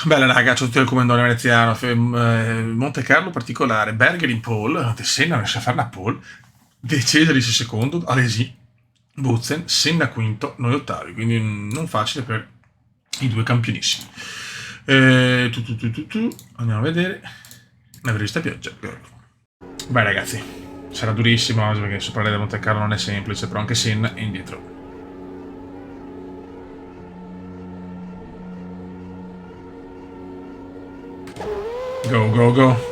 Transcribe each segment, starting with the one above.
Bella raga, c'ho tutto il comandone veneziano, Monte Carlo particolare, Berger in pole, Senna riesce a fare una pole, De Cesaris secondo, Alesi, Bozen, Senna quinto, noi ottavi, quindi non facile per i due campionissimi. Andiamo a vedere la prevista pioggia. Beh ragazzi, sarà durissimo oggi perché sopra del Monte Carlo non è semplice, però anche Senna è indietro. Go, go, go.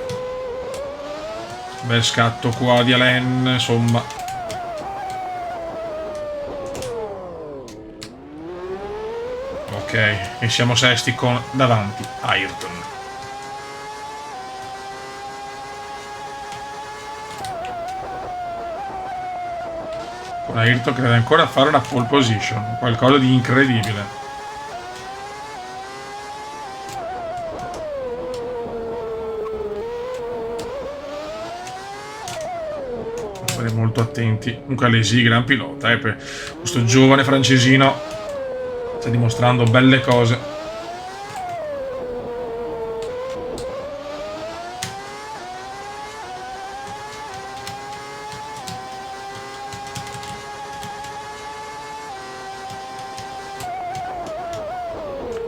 Bel scatto qua di Alain, insomma. Ok, e siamo sesti con davanti Ayrton. Con Ayrton che deve ancora fare una pole position, qualcosa di incredibile. Stare molto attenti. Comunque Alesi, gran pilota, per questo giovane francesino sta dimostrando belle cose.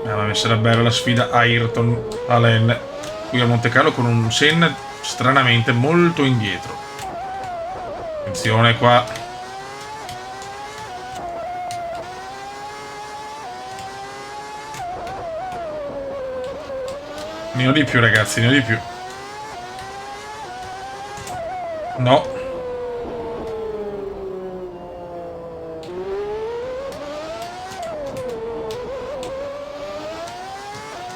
Ma mi sarà bella la sfida Ayrton Alain qui a Monte Carlo con un Senna stranamente molto indietro. Attenzione qua. Ne ho di più ragazzi, ne ho di più. No.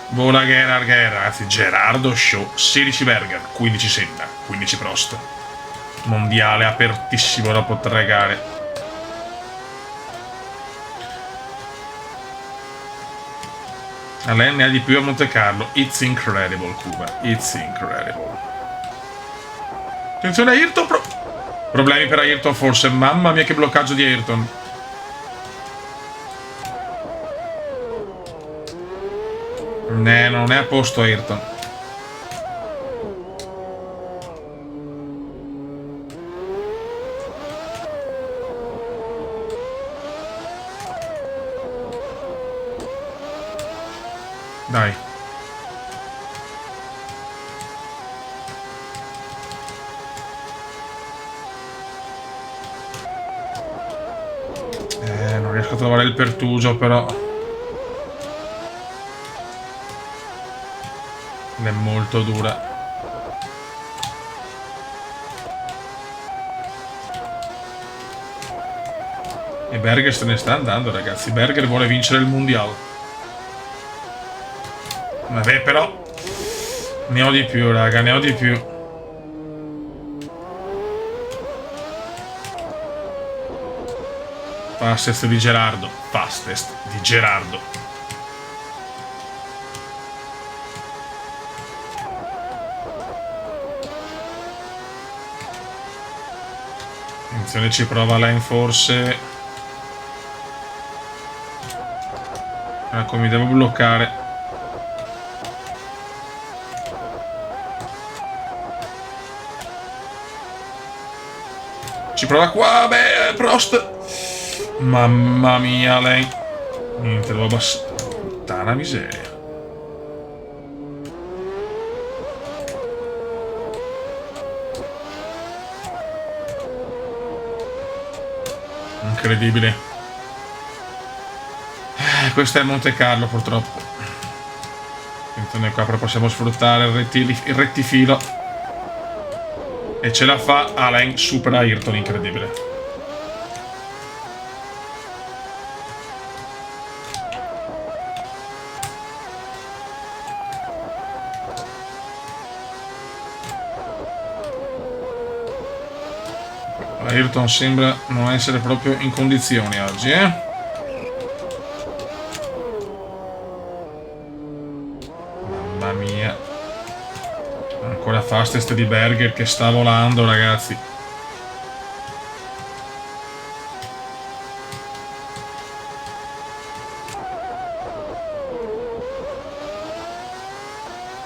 Vola Gerhard, ragazzi, Gerardo Show, 16 Berger, 15 Senna, 15 Prost. Mondiale apertissimo dopo 3 gare. Alain ne ha di più a Monte Carlo. It's incredible, Cuba. It's incredible. Attenzione a Ayrton. Problemi per Ayrton forse. Mamma mia che bloccaggio di Ayrton. Non è a posto Ayrton. Dai. Non riesco a trovare il pertugio però. È molto dura. E Berger se ne sta andando ragazzi. Berger vuole vincere il mondiale. Vabbè però ne ho di più raga, ne ho di più. Fastest di Gerardo. Fastest di Gerardo. Attenzione, ci prova Alain forse. Ecco, mi devo bloccare. Ci prova qua, beh, Prost. Mamma mia, lei. Niente, devo abbassare. Puttana miseria. Incredibile. Questo è Monte Carlo, purtroppo. Attenzione qua, però possiamo sfruttare il rettifilo. E ce la fa Alain, supera Ayrton, incredibile. Ayrton sembra non essere proprio in condizioni oggi, Mamma mia. Ancora fastest di Berger che sta volando, ragazzi.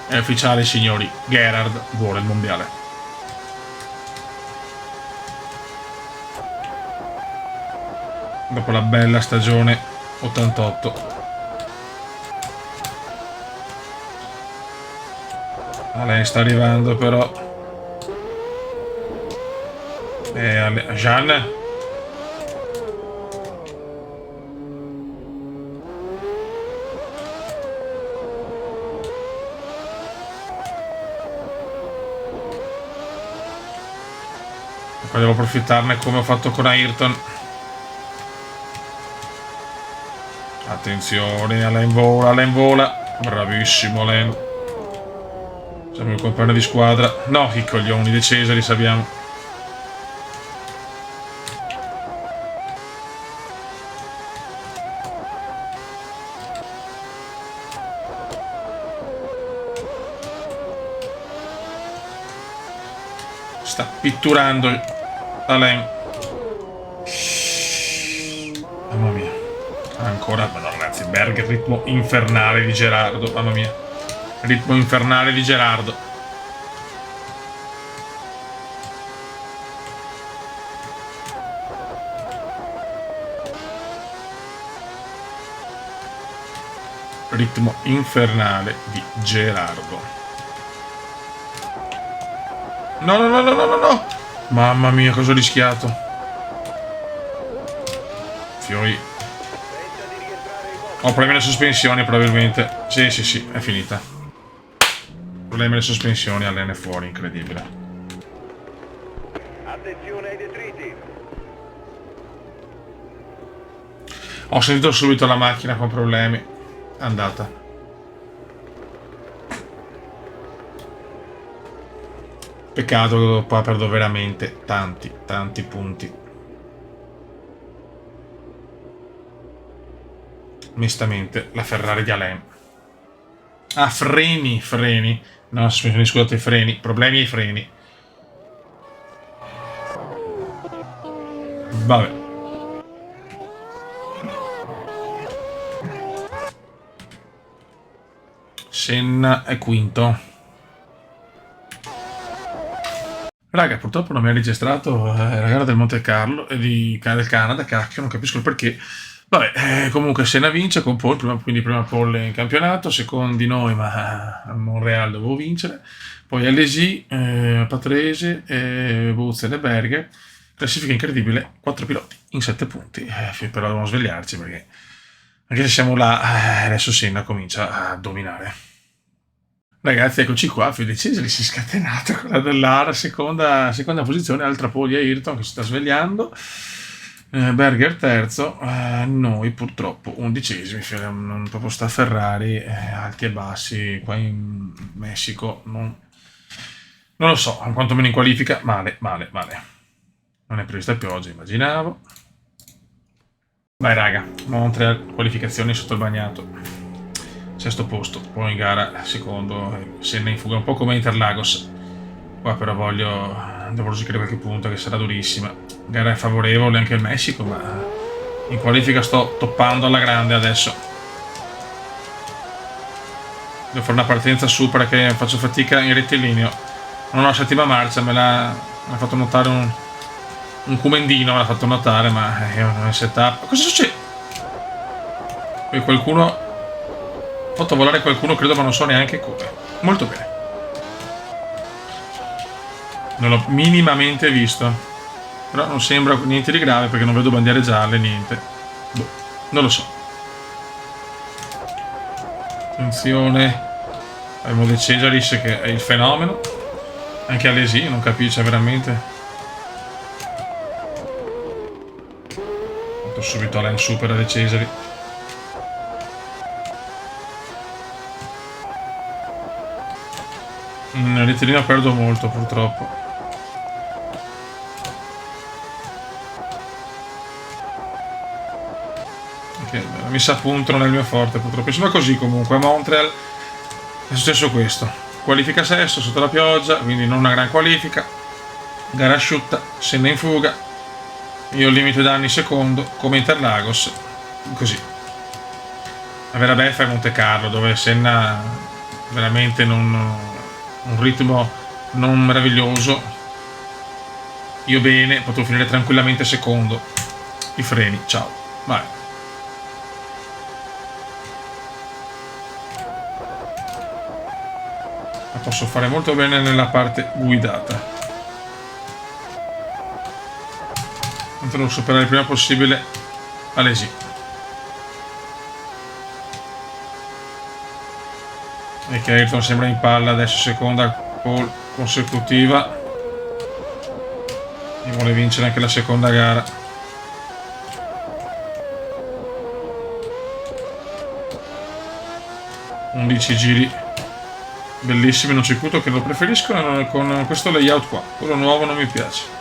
È ufficiale, signori, Gerhard vuole il mondiale. Dopo la bella stagione 88. Lei sta arrivando però. Jean. Poi devo approfittarne come ho fatto con Ayrton. Attenzione, Alain vola, Alain vola. Bravissimo Alain. Siamo il compagno di squadra. No, i coglioni dei Cesari sappiamo. Sta pitturando Alain. Mamma mia. Ancora, ma no ragazzi, Berger, ritmo infernale di Gerardo, mamma mia. Ritmo infernale di Gerardo. Ritmo infernale di Gerardo. No, no, no, no, no, no. Mamma mia, cosa ho rischiato. Fiori. Ho problemi alle sospensioni probabilmente. Sì, sì, sì, è finita. Problemi alle sospensioni, Alain è fuori, incredibile. Attenzione ai detriti. Ho sentito subito la macchina con problemi. È andata. Peccato che qua perdo veramente tanti punti. Onestamente, la Ferrari di Alain. Ah, freni. No, scusate, freni. Problemi ai freni. Vabbè. Senna è quinto. Raga, purtroppo non mi ha registrato la gara del Monte Carlo e del Canada, cacchio, non capisco il perché. Vabbè, comunque Senna vince con pole, quindi prima pole in campionato, secondi noi, ma a Montreal dovevo vincere. Poi Alesi, Patrese, Buzen e Berger. Classifica incredibile, 4 piloti in 7 punti. Però dobbiamo svegliarci perché anche se siamo là, adesso Senna comincia a dominare. Ragazzi, eccoci qua, Fede Cesari si è scatenato con la Dallara, seconda posizione, altra pole a Ayrton che si sta svegliando, Berger terzo, noi purtroppo undicesimi, proprio sta Ferrari, alti e bassi, qua in Messico, non lo so, quantomeno in qualifica, male. Non è prevista pioggia, immaginavo. Vai raga, Montreal, qualificazioni sotto il bagnato. Sesto posto, poi in gara secondo, Senna in fuga un po' come Interlagos. Qua però devo rosicare qualche punto che sarà durissima. Gara favorevole anche il Messico, ma in qualifica sto toppando alla grande adesso. Devo fare una partenza su perché faccio fatica in rettilineo. Non ho la settima marcia, me l'ha fatto notare un comendino, me l'ha fatto notare, ma è un setup. Cosa succede? Poi qualcuno... Ho fatto volare qualcuno, credo, ma non so neanche come. Molto bene. Non l'ho minimamente visto. Però non sembra niente di grave perché non vedo bandiere gialle, niente. Boh, non lo so. Attenzione. Abbiamo De Cesaris che è il fenomeno. Anche Alesi non capisce veramente. Fatto subito Alain supera De Cesari. Nel rettilineo perdo molto purtroppo. Okay, mi si appuntano nel mio forte purtroppo. Insomma così comunque a Montreal è successo questo. Qualifica sesto sotto la pioggia, quindi non una gran qualifica. Gara asciutta, Senna in fuga. Io ho limite danni secondo, come Interlagos. Così. La vera beffa è Monte Carlo, dove Senna veramente non, un ritmo non meraviglioso. Io bene, potevo finire tranquillamente secondo. I freni, ciao. Vai. La posso fare molto bene nella parte guidata. Devo superare il prima possibile Alesi. E che Ayrton sembra in palla adesso, seconda pole consecutiva. E vuole vincere anche la seconda gara. 11 giri bellissimi in un circuito che lo preferisco con questo layout qua. Quello nuovo non mi piace.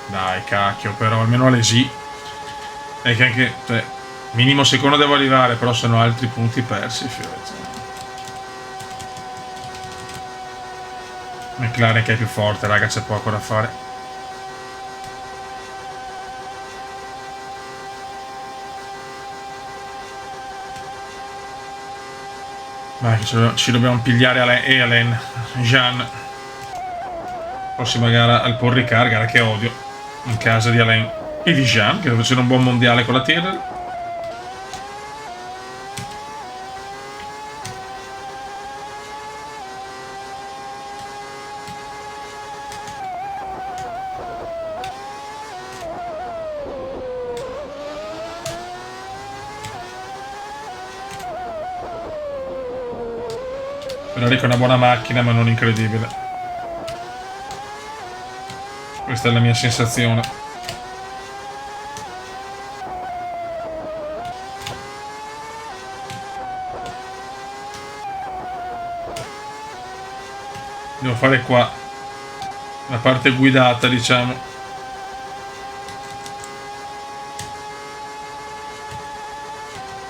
Dai, cacchio, però almeno Alesi. E che anche, cioè, minimo secondo devo arrivare, però sono altri punti persi, fiore. McLaren che è più forte, raga, c'è poco da fare. Vai, ci dobbiamo pigliare Alain Jean. Prossima gara al Paul Ricard, gara che odio, in casa di Alain e di Jean, che deve essere un buon mondiale con la Tyrrell. Ferrari che è una buona macchina, ma non incredibile. Questa è la mia sensazione. Devo fare qua la parte guidata, diciamo.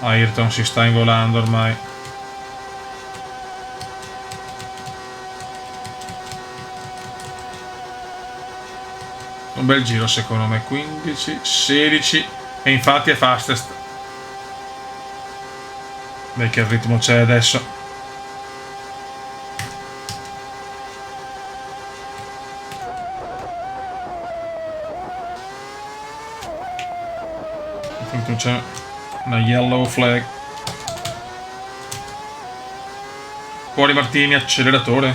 Ayrton si sta involando ormai. Un bel giro secondo me, 15, 16 e infatti è fastest. Dai che il ritmo c'è adesso. C'è una yellow flag. Fuori Martini, acceleratore.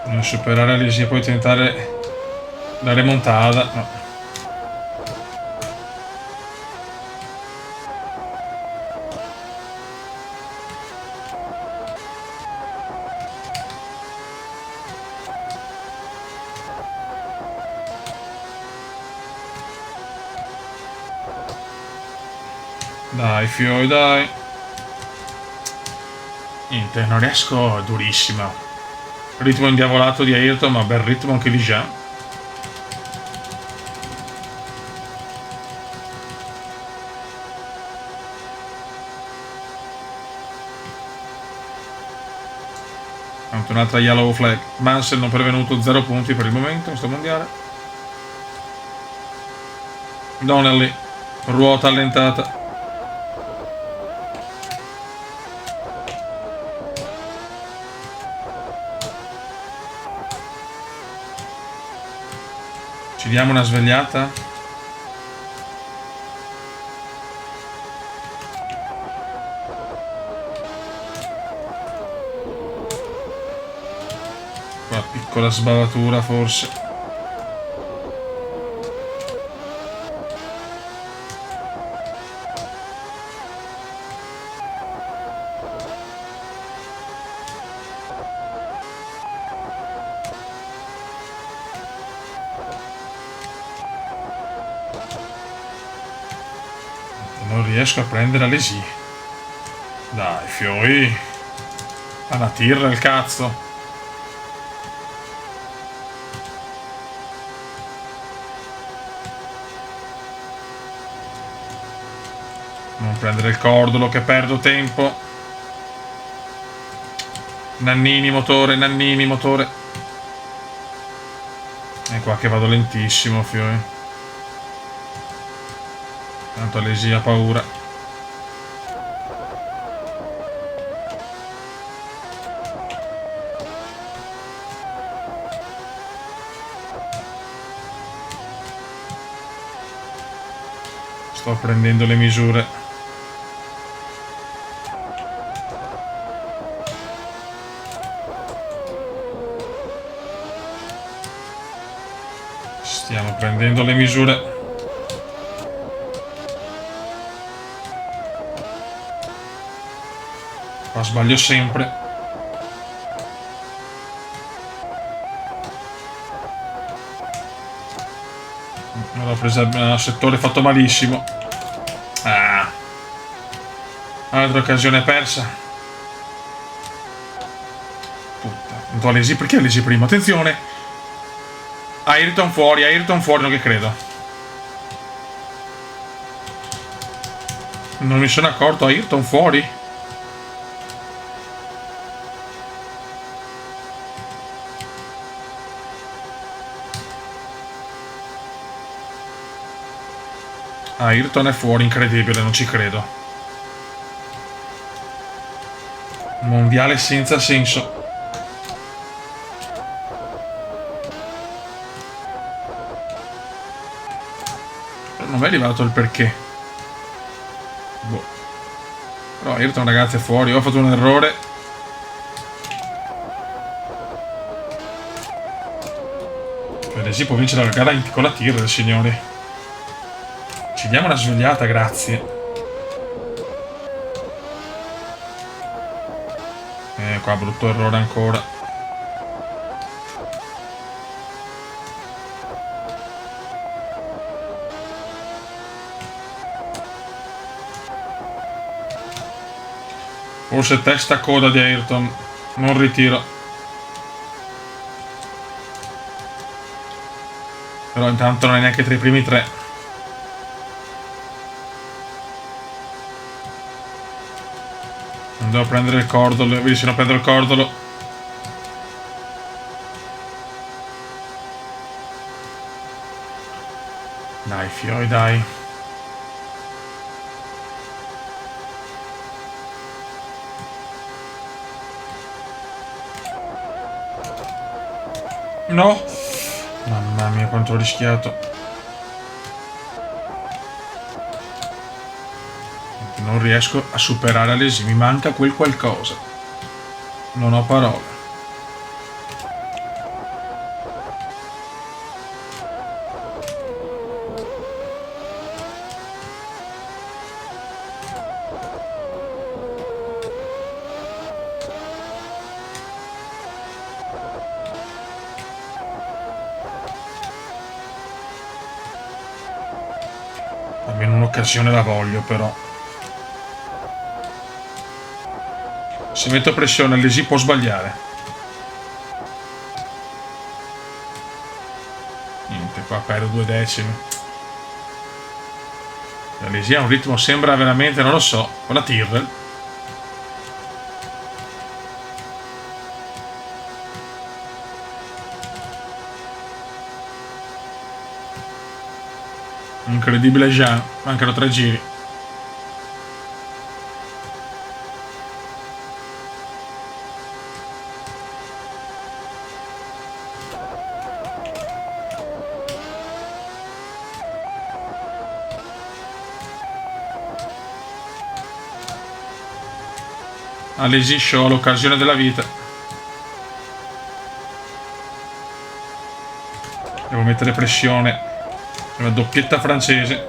Non superare Alesi e poi tentare la remontata. No. Dai, fioi, dai. Niente, non riesco, è durissima. Ritmo indiavolato di Ayrton, ma bel ritmo anche di Jean. Anche un'altra yellow flag. Mansell non pervenuto, 0 punti per il momento in questo mondiale. Donnelly, ruota allentata. Ci diamo una svegliata? Qua piccola sbavatura forse. Non riesco a prendere Alesi. Dai, fioi. Alla tirra il cazzo. Non prendere il cordolo che perdo tempo. Nannini motore, Nannini motore. E qua che vado lentissimo, fioi. Tanto Alesi ha paura. Sto prendendo le misure. Stiamo prendendo le misure. Qua sbaglio sempre. Non l'ho presa al settore fatto malissimo. Ah. Altra occasione persa. Puttana. Alesi, perché Alesi prima? Attenzione. Ayrton fuori, non che credo. Non mi sono accorto, Ayrton fuori. Ayrton è fuori, incredibile, non ci credo. Mondiale senza senso. Non mi è arrivato il perché. Boh. Però Ayrton, ragazzi, è fuori. Ho fatto un errore. Si può vincere la gara con la Tyrrell, signori. Ci diamo una svegliata, grazie. Qua brutto errore ancora. Forse testa coda di Ayrton. Non ritiro. Però intanto non è neanche tra i primi tre. Non devo prendere il cordolo. Vedi se non prendo il cordolo. Dai, fioi, dai. No! Mamma mia, quanto ho rischiato. Non riesco a superare Alesi, mi manca quel qualcosa. Non ho parole. Almeno un'occasione la voglio, però. Se metto pressione, Alesi può sbagliare. Niente, qua perdo 2 decimi. Alesi ha un ritmo, sembra veramente, non lo so, con la Tyrrell. Incredibile Jean, mancano 3 giri. Alesi show, l'occasione della vita. Devo mettere pressione. Una doppietta francese.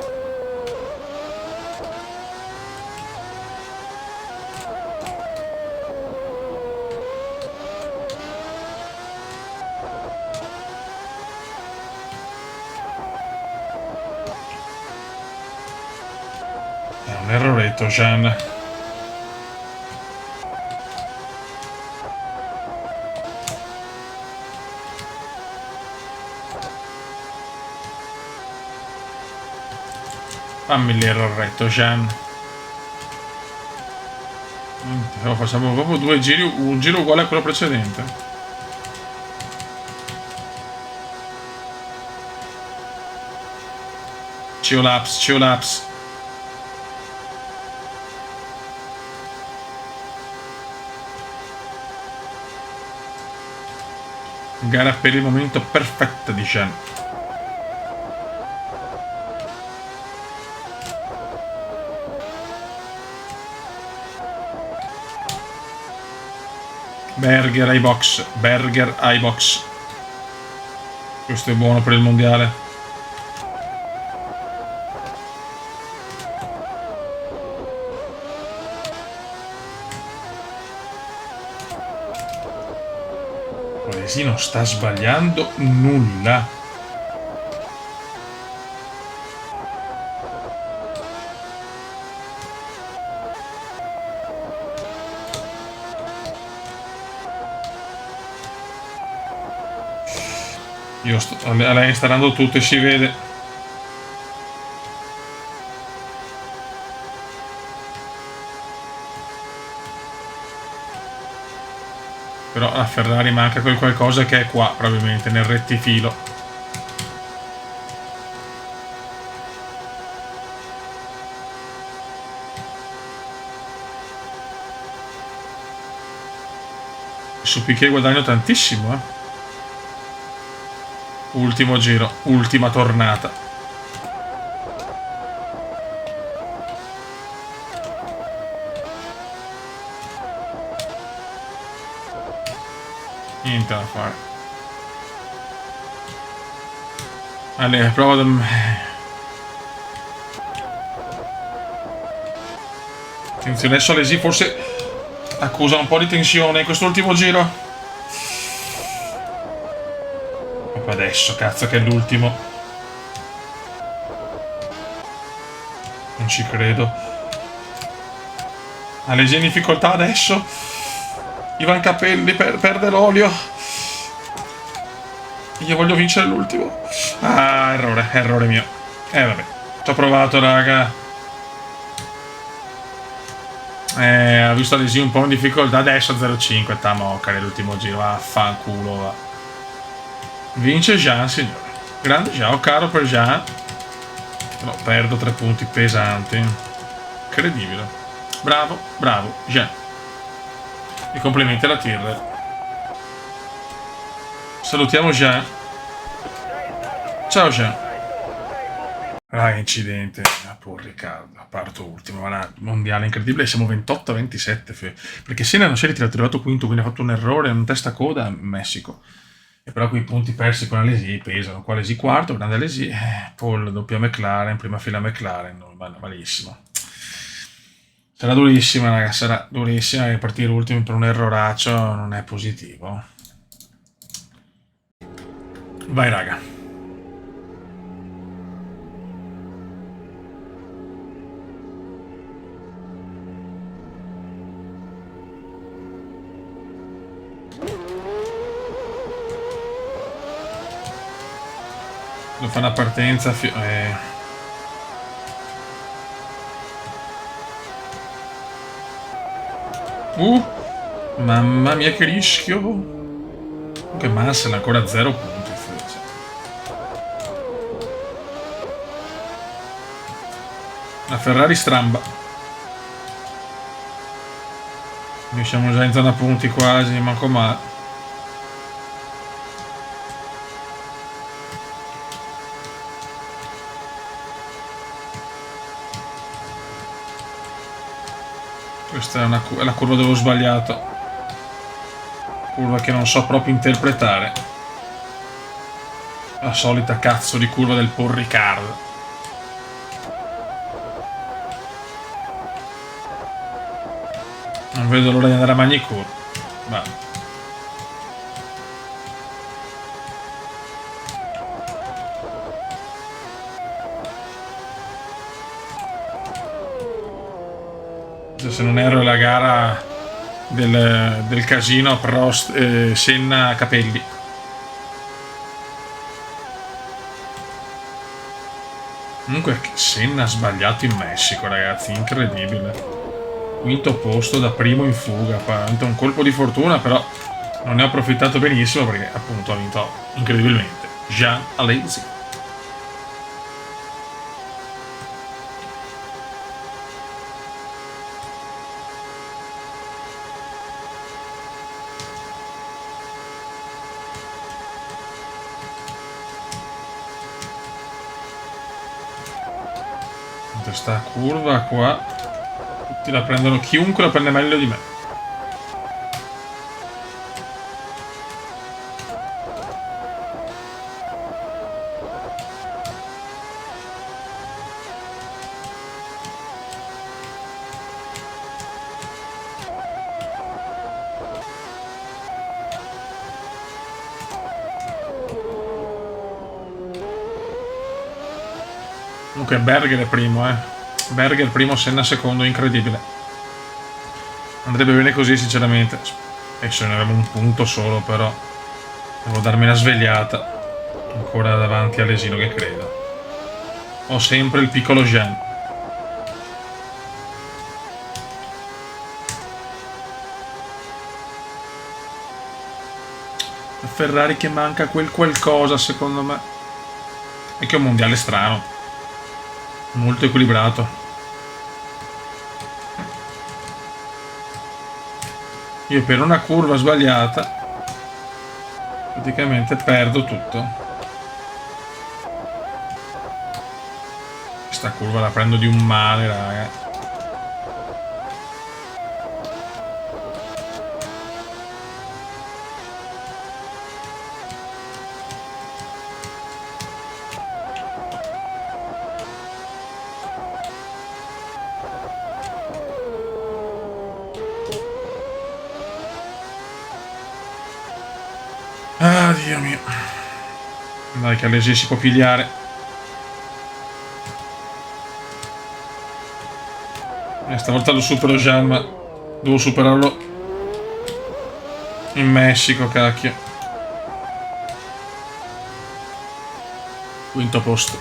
È un erroretto, Jean. Fammi l'erroretto, Jean. Facciamo proprio due giri, un giro uguale a quello precedente. Ciolaps, Ciolaps. Gara per il momento perfetta di Jean. Berger ai box, Berger ai box. Questo è buono per il mondiale. Alesi non sta sbagliando nulla. A lei sta dando tutto e si vede. Però a Ferrari manca quel qualcosa che è qua, probabilmente, nel rettifilo. Su Piquet guadagno tantissimo, eh. Ultimo giro, ultima tornata. Niente da fare. Allora, prova da... Attenzione, adesso Alesi forse accusa un po' di tensione in quest'ultimo giro. Adesso, cazzo, che è l'ultimo. Non ci credo. Alesi in difficoltà adesso. Ivan Capelli perde l'olio. Io voglio vincere l'ultimo. Ah, errore mio. Vabbè. Ci ho provato, raga. Ha visto Alesi un po' in difficoltà. Adesso 0,5. Tamocca nell'ultimo giro. Vaffanculo, va. Vince Jean, signore. Grande Jean, caro per Jean. No, perdo 3 punti pesanti. Incredibile. Bravo, bravo, Jean. I complimenti alla Tyrrell. Salutiamo Jean. Ciao Jean. Ah, incidente. Por Riccardo, parto ultimo. Ma mondiale incredibile. Siamo 28-27. Perché Senna non si è ritirato quinto, quindi ha fatto un errore, un testa coda in Messico. E però quei punti persi con Alesi pesano. Qua Alesi quarto, grande Alesi, Paul doppia McLaren, prima fila McLaren, malissimo. Sarà durissima, ragazzi, sarà durissima, e partire ultimi per un erroraccio non è positivo. Vai, raga. Devo fare una partenza. Mamma mia, che rischio. Che Mansell ancora 0 punti. La Ferrari stramba. Noi siamo già in zona punti quasi, manco male. Questa è la curva dove ho sbagliato. Curva che non so proprio interpretare. La solita cazzo di curva del Paul Ricard. Non vedo l'ora di andare a Magny-Cours. Va. Se non erro è la gara del casino Prost, Senna Capelli. Comunque Senna ha sbagliato in Messico, ragazzi, incredibile. Quinto posto da primo in fuga, un colpo di fortuna, però non ne ho approfittato benissimo perché appunto ha vinto incredibilmente Jean Alesi. Questa curva qua tutti la prendono, chiunque la prende meglio di me. Comunque Berger è primo, Berger primo, Senna secondo, incredibile. Andrebbe bene così sinceramente. E se ne avremo un punto solo, però devo darmi una svegliata. Ancora davanti a Lesino che credo. Ho sempre il piccolo Jean. La Ferrari che manca quel qualcosa secondo me. E che è un mondiale strano. Molto equilibrato. Io per una curva sbagliata praticamente perdo tutto. Questa curva la prendo di un male, raga. Ah, Dio mio. Dai che Alesi si può pigliare. Stavolta lo supero Jean, ma devo superarlo in Messico, cacchio. Quinto posto.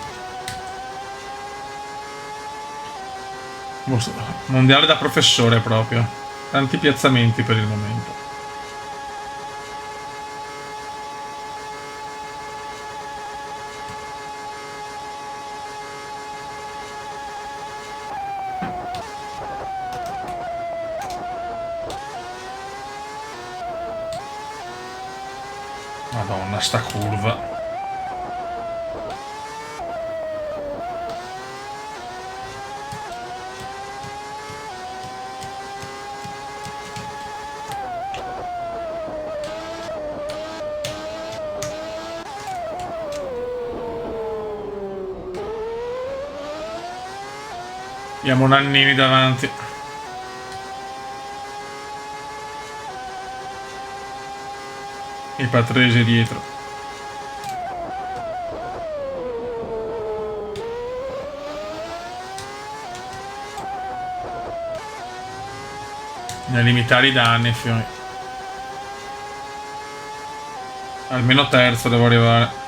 Mondiale da professore proprio. Tanti piazzamenti per il momento. Madonna, sta curva. Abbiamo Nannini davanti. E Patrese dietro. Ne limitare i danni, fiori. Almeno terzo devo arrivare.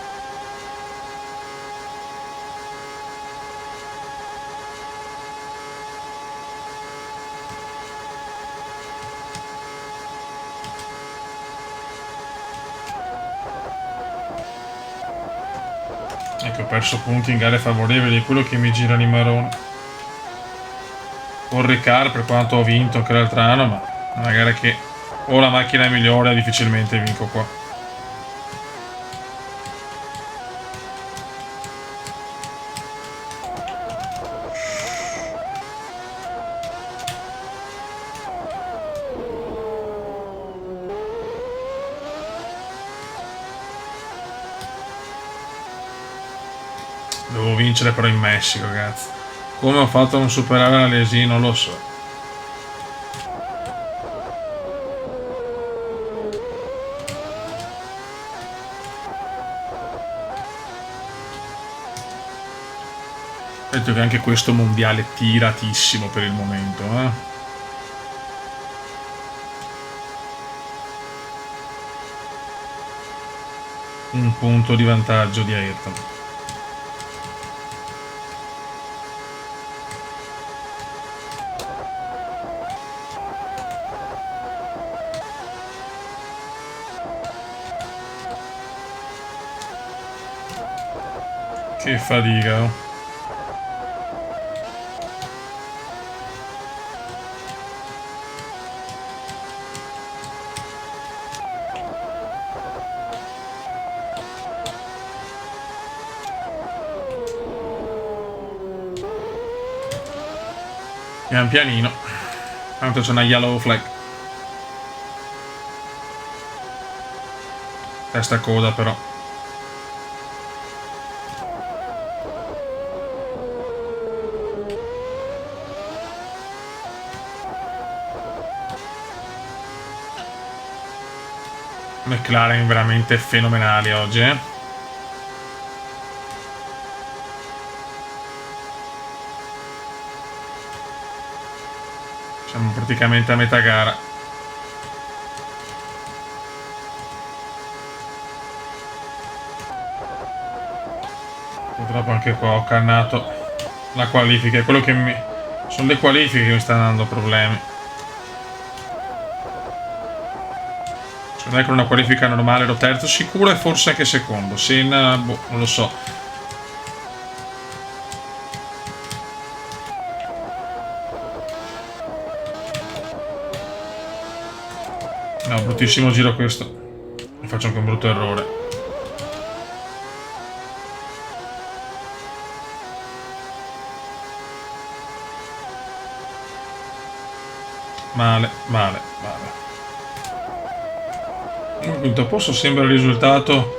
Ecco, ho perso punti in gare favorevoli, è quello che mi gira i maroni. Con Ricard, per quanto ho vinto anche l'altro anno, ma è una gara che ho la macchina migliore, difficilmente vinco qua. Devo vincere però in Messico, ragazzi. Come ho fatto a non superare la Lesi, non lo so. Detto che anche questo mondiale tiratissimo per il momento, Un punto di vantaggio di Ayrton. Che fatica, oh. Pian pianino. Tanto c'è una yellow flag. Testa coda però. McLaren veramente fenomenali oggi, eh. Siamo praticamente a metà gara. Purtroppo anche qua ho cannato la qualifica, è quello che mi... sono le qualifiche che mi stanno dando problemi. Secondo me con una qualifica normale ero terzo sicuro e forse anche secondo. Senna, boh, non lo so. No, bruttissimo giro questo. Mi faccio anche un brutto errore. Male, male, male. Il quinto posto sembra il risultato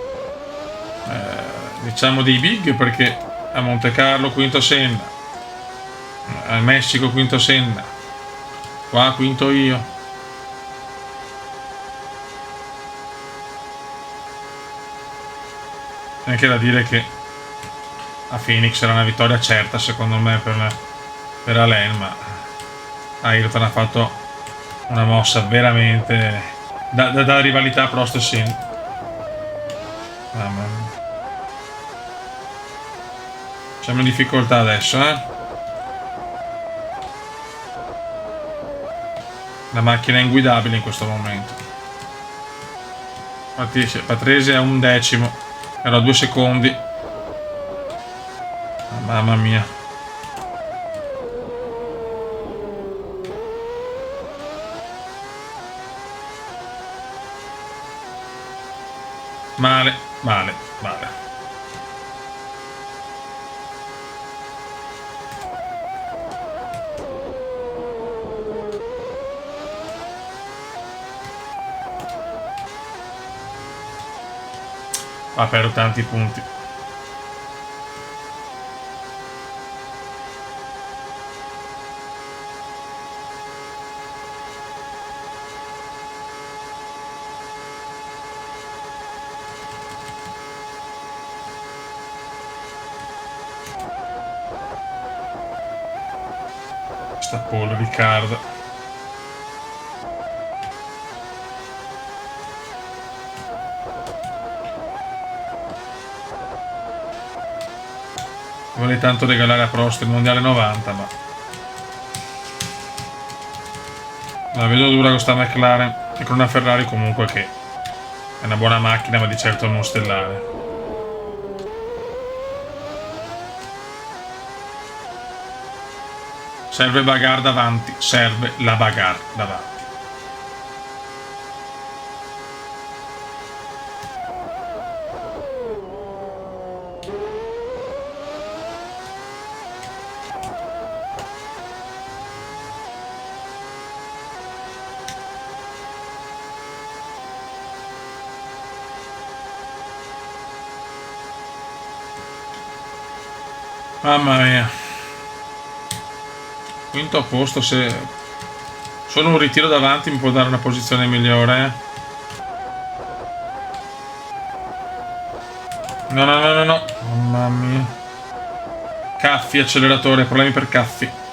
diciamo dei big, perché a Monte Carlo quinto Senna, al Messico quinto Senna, qua quinto io. C'è anche da dire che a Phoenix era una vittoria certa secondo me per Alain, ma Ayrton ha fatto una mossa veramente da rivalità Prost e Senna. Mamma mia. Siamo in difficoltà adesso, eh. La macchina è inguidabile in questo momento. Infatti Patrese è un decimo, era a 2 secondi. Mamma mia. Male, male, male. Ha perso tanti punti. Sta Paul Riccardo. Vorrei tanto regalare a Prost il mondiale 90, ma la vedo dura con sta McLaren e con una Ferrari comunque che è una buona macchina, ma di certo non stellare. Serve bagarre davanti, serve la bagarre davanti. Mamma mia. Quinto posto, se solo un ritiro davanti mi può dare una posizione migliore, eh. No, no, no, no, no. Mamma mia. Caffi, acceleratore, problemi per Caffi.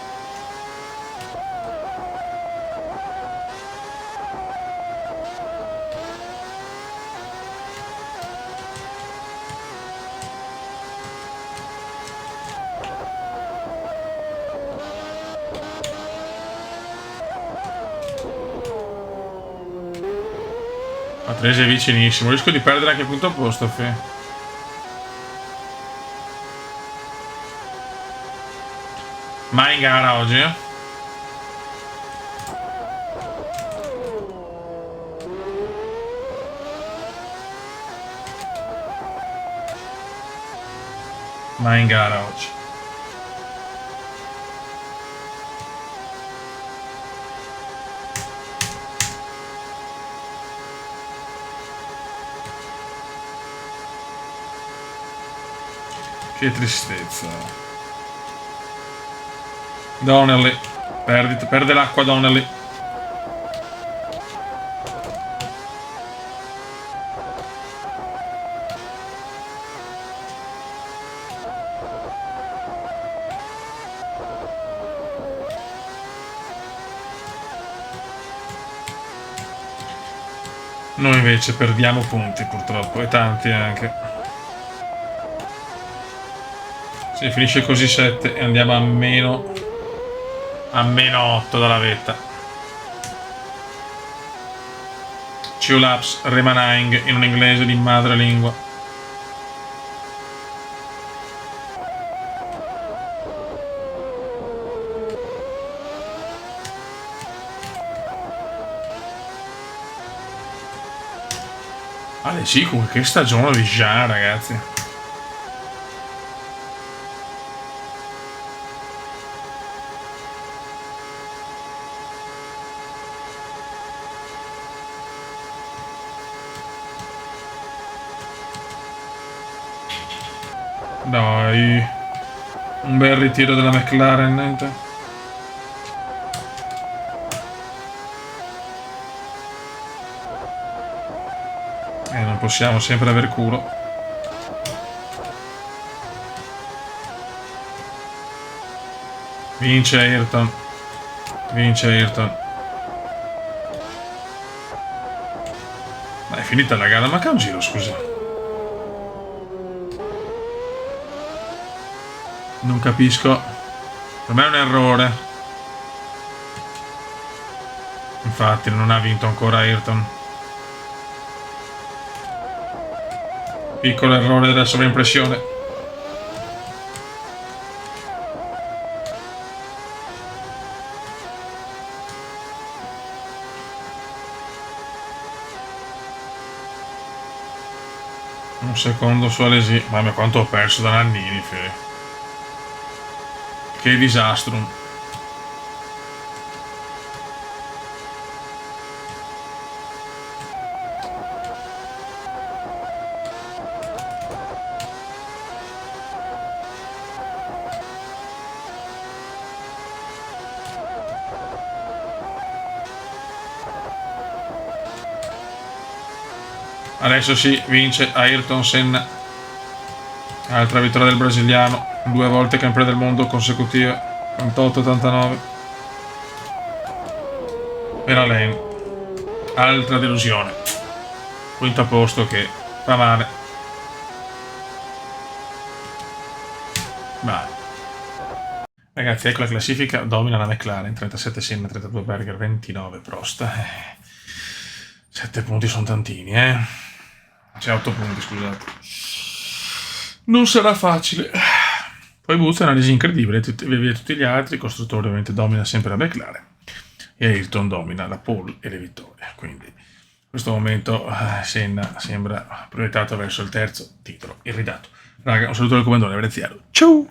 Patrese è vicinissimo, rischio di perdere anche il quinto posto, Fe. Mai in gara oggi, eh? Mai in gara oggi. Che tristezza. Donnelly. Perde l'acqua Donnelly. Noi invece perdiamo punti purtroppo, e tanti anche. Se finisce così 7 e andiamo a meno 8 dalla vetta. Two laps remaining in un inglese di madrelingua. Sì, comunque che stagione di Jean, ragazzi. Dai, un bel ritiro della McLaren, niente. Non possiamo sempre aver culo. Vince Ayrton. Ma è finita la gara, manca un giro, scusa. Non capisco. Per me è un errore. Infatti non ha vinto ancora Ayrton. Piccolo errore della sovraimpressione. Un secondo su Alesi. Mamma quanto ho perso da Nannini, Fede. Che disastro. Adesso sì, vince Ayrton Senna. Altra vittoria del brasiliano, 2 volte campione del mondo consecutive, 88-89. Per Alain, altra delusione. Quinto posto che fa male. Vai. Ragazzi, ecco la classifica, domina la McLaren, 37 Senna, 32 Berger, 29 Prost. 7 punti sono tantini, C'è 8 punti, scusate. Non sarà facile. Poi Buzz è un'analisi incredibile, tutti gli altri, il costruttore ovviamente domina sempre la McLaren e Ayrton domina la pole e le vittorie. Quindi in questo momento Senna sembra proiettato verso il terzo titolo irridato. Raga, un saluto dal comandante Veneziano. Ciao!